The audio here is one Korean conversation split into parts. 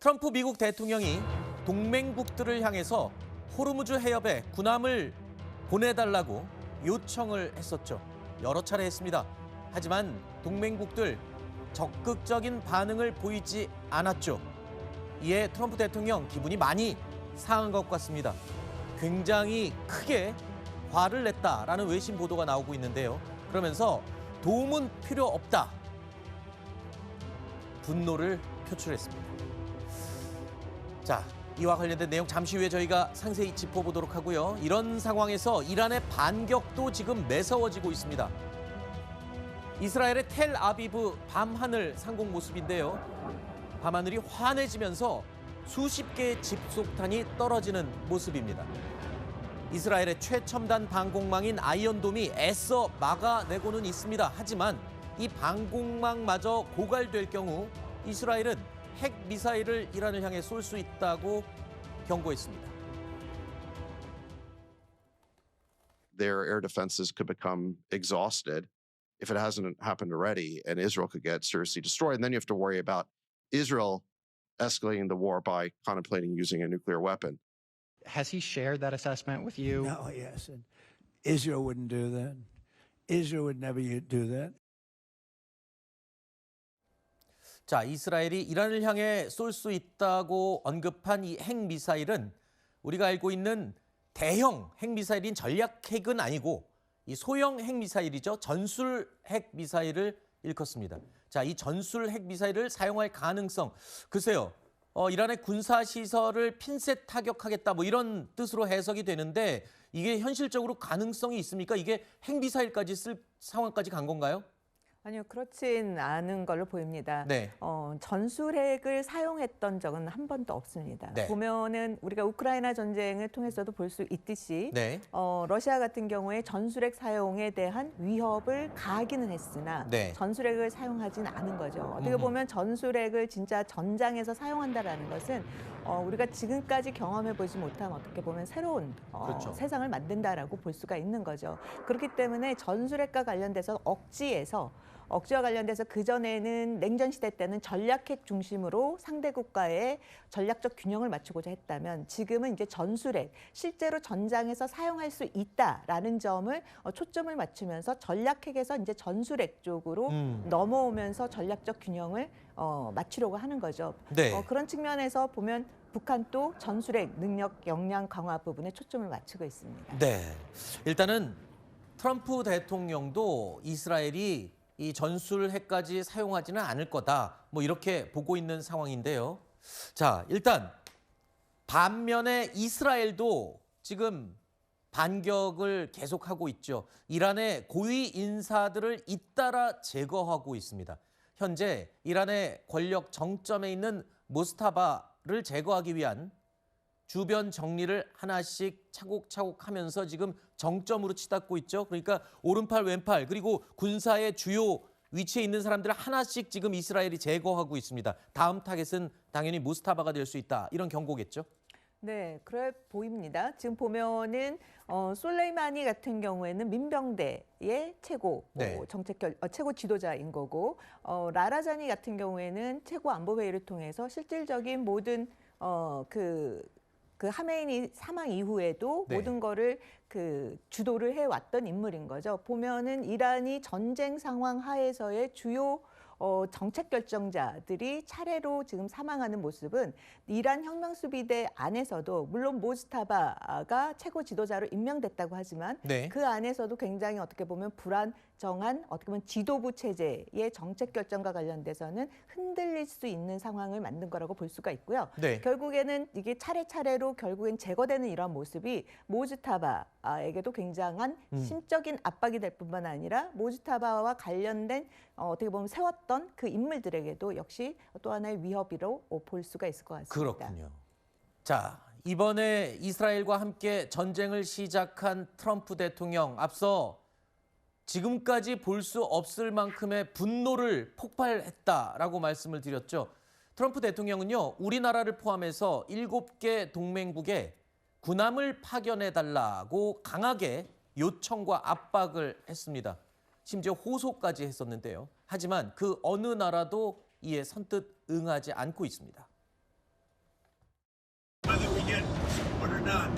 트럼프 미국 대통령이 동맹국들을 향해서 호르무즈 해협에 군함을 보내달라고 요청을 했었죠. 여러 차례 했습니다. 하지만 동맹국들 적극적인 반응을 보이지 않았죠. 이에 트럼프 대통령 기분이 많이 상한 것 같습니다. 굉장히 크게 화를 냈다라는 외신 보도가 나오고 있는데요. 그러면서 도움은 필요 없다. 분노를 표출했습니다. 자, 이와 관련된 내용 잠시 후에 저희가 상세히 짚어보도록 하고요. 이런 상황에서 이란의 반격도 지금 매서워지고 있습니다. 이스라엘의 텔아비브 밤하늘 상공 모습인데요. 밤하늘이 환해지면서 수십 개의 집속탄이 떨어지는 모습입니다. 이스라엘의 최첨단 방공망인 아이언돔이 애써 막아내고는 있습니다. 하지만 이 방공망마저 고갈될 경우 이스라엘은 핵 미사일을 이란을 향해 쏠 수 있다고 경고했습니다. Their air defenses could become exhausted if it hasn't happened already, and Israel could get seriously destroyed. And then you have to worry about Israel escalating the war by contemplating using a nuclear weapon. Has he shared that assessment with you? No, yes. And Israel wouldn't do that. Israel would never do that. 자, 이스라엘이 이란을 향해 쏠 수 있다고 언급한 이 핵미사일은 우리가 알고 있는 대형 핵미사일인 전략핵은 아니고 이 소형 핵미사일이죠. 전술 핵미사일을 일컫습니다. 자, 이 전술 핵미사일을 사용할 가능성, 글쎄요. 이란의 군사시설을 핀셋 타격하겠다 뭐 이런 뜻으로 해석이 되는데 이게 현실적으로 가능성이 있습니까? 이게 핵미사일까지 쓸 상황까지 간 건가요? 아니요, 그렇진 않은 걸로 보입니다. 네. 전술핵을 사용했던 적은 한 번도 없습니다. 네. 보면은 우리가 우크라이나 전쟁을 통해서도 볼 수 있듯이 네. 러시아 같은 경우에 전술핵 사용에 대한 위협을 가하기는 했으나 네. 전술핵을 사용하진 않은 거죠. 어떻게 보면 전술핵을 진짜 전장에서 사용한다라는 것은 우리가 지금까지 경험해 보지 못한 어떻게 보면 새로운 그렇죠. 세상을 만든다라고 볼 수가 있는 거죠. 그렇기 때문에 전술핵과 관련돼서 억지와 관련돼서 그전에는 냉전 시대 때는 전략핵 중심으로 상대 국가의 전략적 균형을 맞추고자 했다면 지금은 이제 전술핵, 실제로 전장에서 사용할 수 있다라는 점을 초점을 맞추면서 전략핵에서 이제 전술핵 쪽으로 넘어오면서 전략적 균형을 맞추려고 하는 거죠. 네. 그런 측면에서 보면 북한도 전술핵 능력 역량 강화 부분에 초점을 맞추고 있습니다. 네. 일단은 트럼프 대통령도 이스라엘이 이 전술핵까지 사용하지는 않을 거다. 뭐 이렇게 보고 있는 상황인데요. 자, 일단 반면에 이스라엘도 지금 반격을 계속하고 있죠. 이란의 고위 인사들을 잇따라 제거하고 있습니다. 현재 이란의 권력 정점에 있는 모스타바를 제거하기 위한 주변 정리를 하나씩 차곡차곡 하면서 지금 정점으로 치닫고 있죠. 그러니까 오른팔 왼팔 그리고 군사의 주요 위치에 있는 사람들을 하나씩 지금 이스라엘이 제거하고 있습니다. 다음 타겟은 당연히 모스타바가 될 수 있다. 이런 경고겠죠. 네, 그래 보입니다. 지금 보면은 솔레이마니 같은 경우에는 민병대의 최고 네. 최고 지도자인 거고 라라자니 같은 경우에는 최고 안보회의를 통해서 실질적인 모든 그 하메이니 사망 이후에도 네. 모든 거를 주도를 해왔던 인물인 거죠. 보면은 이란이 전쟁 상황 하에서의 주요 정책 결정자들이 차례로 지금 사망하는 모습은 이란 혁명수비대 안에서도 물론 모스타바가 최고 지도자로 임명됐다고 하지만 네. 그 안에서도 굉장히 어떻게 보면 불안정한 어떻게 보면 지도부 체제의 정책 결정과 관련돼서는 흔들릴 수 있는 상황을 만든 거라고 볼 수가 있고요. 네. 결국에는 이게 차례차례로 결국엔 제거되는 이러한 모습이 모스타바에게도 굉장한 심적인 압박이 될 뿐만 아니라 모스타바와 관련된 어떻게 보면 세웠던 그 인물들에게도 역시 또 하나의 위협으로 볼 수가 있을 것 같습니다. 그렇군요. 자, 이번에 이스라엘과 함께 전쟁을 시작한 트럼프 대통령 앞서 지금까지 볼 수 없을 만큼의 분노를 폭발했다라고 말씀을 드렸죠. 트럼프 대통령은요, 우리나라를 포함해서 7개 동맹국에 군함을 파견해달라고 강하게 요청과 압박을 했습니다. 심지어 호소까지 했었는데요. 하지만 그 어느 나라도 이에 선뜻 응하지 않고 있습니다. order done.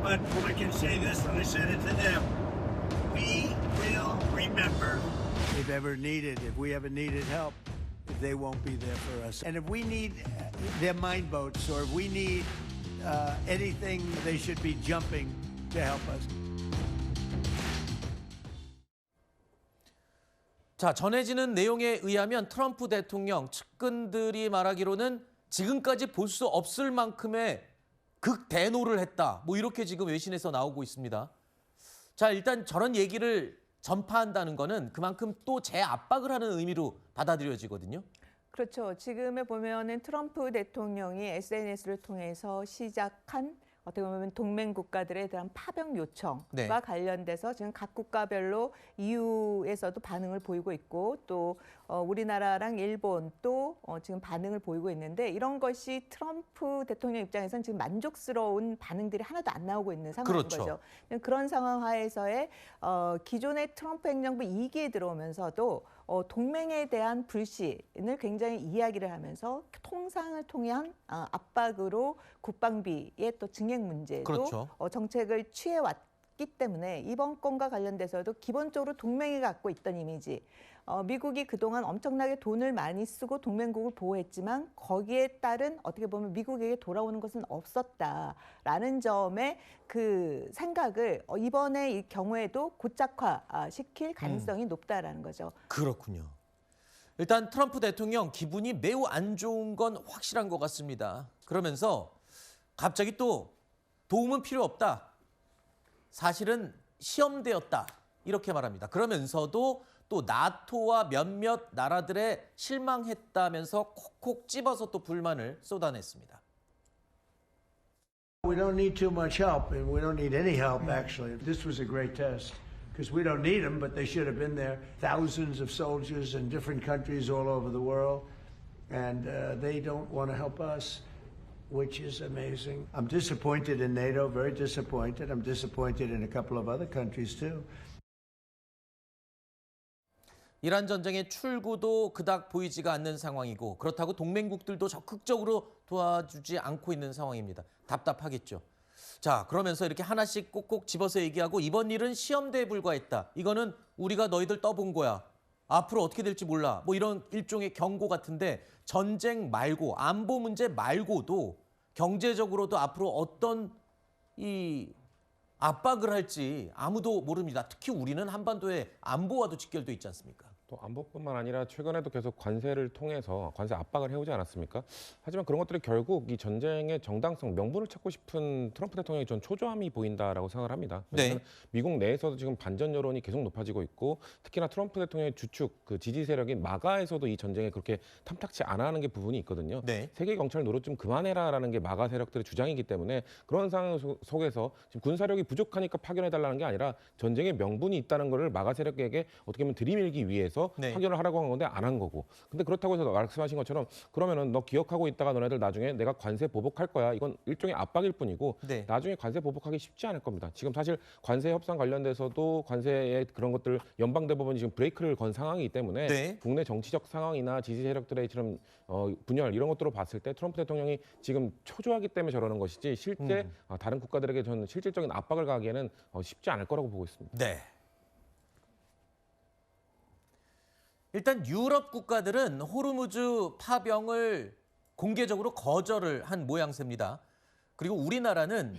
But I can say this, and I said it to them. We will remember. If we ever needed help, they won't be there for us. And if we need their mine boats or if we need anything, they should be jumping to help us. 자, 전해지는 내용에 의하면 트럼프 대통령 측근들이 말하기로는 지금까지 볼 수 없을 만큼의 극대노를 했다. 뭐 이렇게 지금 외신에서 나오고 있습니다. 자, 일단 저런 얘기를 전파한다는 거는 그만큼 또 재압박을 하는 의미로 받아들여지거든요. 그렇죠. 지금에 보면은 트럼프 대통령이 SNS를 통해서 시작한 어떻게 보면 동맹 국가들에 대한 파병 요청과 네. 관련돼서 지금 각 국가별로 EU에서도 반응을 보이고 있고 또 우리나라랑 일본 또 지금 반응을 보이고 있는데 이런 것이 트럼프 대통령 입장에서는 지금 만족스러운 반응들이 하나도 안 나오고 있는 상황인 그렇죠. 거죠. 그런 상황 하에서의 기존의 트럼프 행정부 2기에 들어오면서도 동맹에 대한 불신을 굉장히 이야기를 하면서 통상을 통한 압박으로 국방비의 또 증액 문제도 그렇죠. 정책을 취해왔기 때문에 이번 건과 관련돼서도 기본적으로 동맹이 갖고 있던 이미지 미국이 그동안 엄청나게 돈을 많이 쓰고 동맹국을 보호했지만 거기에 따른 어떻게 보면 미국에게 돌아오는 것은 없었다라는 점에 그 생각을 이번에 이 경우에도 고착화시킬 가능성이 높다라는 거죠. 그렇군요. 일단 트럼프 대통령 기분이 매우 안 좋은 건 확실한 것 같습니다. 그러면서 갑자기 또 도움은 필요 없다. 사실은 시험되었다. 이렇게 말합니다. 그러면서도 또 나토와 몇몇 나라들에 실망했다면서 콕콕 집어서 또 불만을 쏟아냈습니다. We don't need too much help, and we don't need any help, actually. This was a great test, because we don't need them, but they should have been there. Thousands of soldiers in different countries all over the world, and they don't want to help us, which is amazing. I'm disappointed in NATO, very disappointed. I'm disappointed in a couple of other countries, too. 이란 전쟁의 출구도 그닥 보이지가 않는 상황이고 그렇다고 동맹국들도 적극적으로 도와주지 않고 있는 상황입니다. 답답하겠죠. 자, 그러면서 이렇게 하나씩 꼭꼭 집어서 얘기하고 이번 일은 시험대에 불과했다. 이거는 우리가 너희들 떠본 거야. 앞으로 어떻게 될지 몰라. 뭐 이런 일종의 경고 같은데 전쟁 말고 안보 문제 말고도 경제적으로도 앞으로 어떤 이 압박을 할지 아무도 모릅니다. 특히 우리는 한반도에 안보와도 직결돼 있지 않습니까? 또 안보뿐만 아니라 최근에도 계속 관세를 통해서 관세 압박을 해오지 않았습니까? 하지만 그런 것들이 결국 이 전쟁의 정당성, 명분을 찾고 싶은 트럼프 대통령의 전 초조함이 보인다라고 생각을 합니다. 네. 미국 내에서도 지금 반전 여론이 계속 높아지고 있고 특히나 트럼프 대통령의 주축, 그 지지 세력인 마가에서도 이 전쟁에 그렇게 탐탁치 않아 하는 게 부분이 있거든요. 네. 세계 경찰 노릇 좀 그만해라라는 게 마가 세력들의 주장이기 때문에 그런 상황 속에서 지금 군사력이 부족하니까 파견해달라는 게 아니라 전쟁의 명분이 있다는 것을 마가 세력에게 어떻게 보면 들이밀기 위해서 네. 파견을 하라고 한 건데 안 한 거고. 근데 그렇다고 해서 말씀하신 것처럼 그러면은 너 기억하고 있다가 너네들 나중에 내가 관세 보복할 거야. 이건 일종의 압박일 뿐이고 네. 나중에 관세 보복하기 쉽지 않을 겁니다. 지금 사실 관세 협상 관련돼서도 관세의 그런 것들 연방대법원이 지금 브레이크를 건 상황이기 때문에 네. 국내 정치적 상황이나 지지 세력들의 지금 분열 이런 것들로 봤을 때 트럼프 대통령이 지금 초조하기 때문에 저러는 것이지 실제 다른 국가들에게 저는 실질적인 압박을 가하기에는 쉽지 않을 거라고 보고 있습니다. 네. 일단 유럽 국가들은 호르무즈 파병을 공개적으로 거절을 한 모양새입니다. 그리고 우리나라는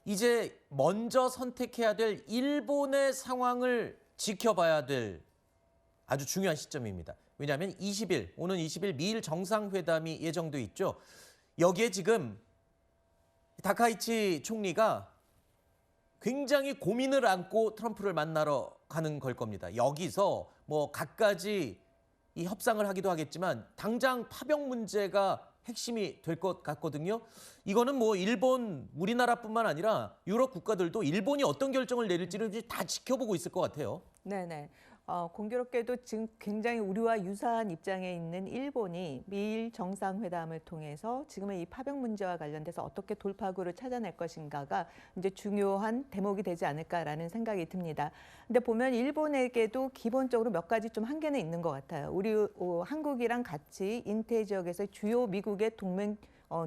이제 먼저 선택해야 될 일본의 상황을 지켜봐야 될 아주 중요한 시점입니다. 왜냐하면 20일, 오는 20일 미일 정상회담이 예정돼 있죠. 여기에 지금 다카이치 총리가 굉장히 고민을 안고 트럼프를 만나러 가는 걸 겁니다. 여기서 뭐 갖가지 이 협상을 하기도 하겠지만 당장 파병 문제가 핵심이 될 것 같거든요. 이거는 뭐 일본, 우리나라뿐만 아니라 유럽 국가들도 일본이 어떤 결정을 내릴지는 다 지켜보고 있을 것 같아요. 네네. 공교롭게도 지금 굉장히 우리와 유사한 입장에 있는 일본이 미일 정상회담을 통해서 지금의 이 파병 문제와 관련돼서 어떻게 돌파구를 찾아낼 것인가가 이제 중요한 대목이 되지 않을까라는 생각이 듭니다. 근데 보면 일본에게도 기본적으로 몇 가지 좀 한계는 있는 것 같아요. 우리 한국이랑 같이 인태 지역에서 주요 미국의 동맹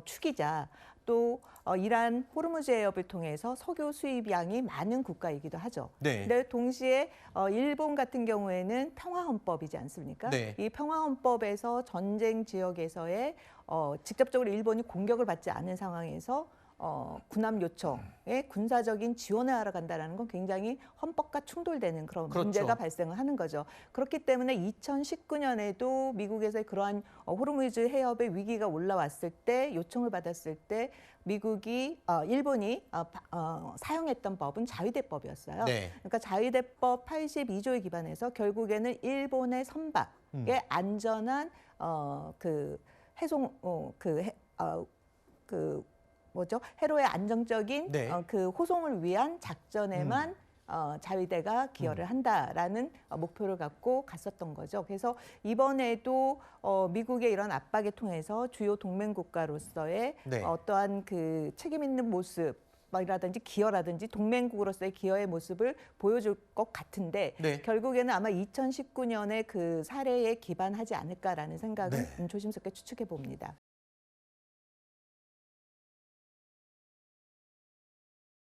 축이자 또 이란 호르무즈 해협을 통해서 석유 수입량이 많은 국가이기도 하죠. 네. 근데 동시에 일본 같은 경우에는 평화헌법이지 않습니까? 네. 이 평화헌법에서 전쟁 지역에서의 직접적으로 일본이 공격을 받지 않은 상황에서 군함 요청에 군사적인 지원을 하러 간다는 건 굉장히 헌법과 충돌되는 그런 그렇죠. 문제가 발생을 하는 거죠. 그렇기 때문에 2019년에도 미국에서 그러한 호르무즈 해협의 위기가 올라왔을 때 요청을 받았을 때 일본이 사용했던 법은 자위대법이었어요. 네. 그러니까 자위대법 82조에 기반해서 결국에는 일본의 선박의 안전한 해로의 안정적인 네. 그 호송을 위한 작전에만 자위대가 기여를 한다라는 목표를 갖고 갔었던 거죠. 그래서 이번에도 미국의 이런 압박을 통해서 주요 동맹 국가로서의 네. 어떠한 그 책임 있는 모습 이라든지 기여라든지 동맹국으로서의 기여의 모습을 보여줄 것 같은데 네. 결국에는 아마 2019년의 그 사례에 기반하지 않을까라는 생각은 네. 조심스럽게 추측해 봅니다.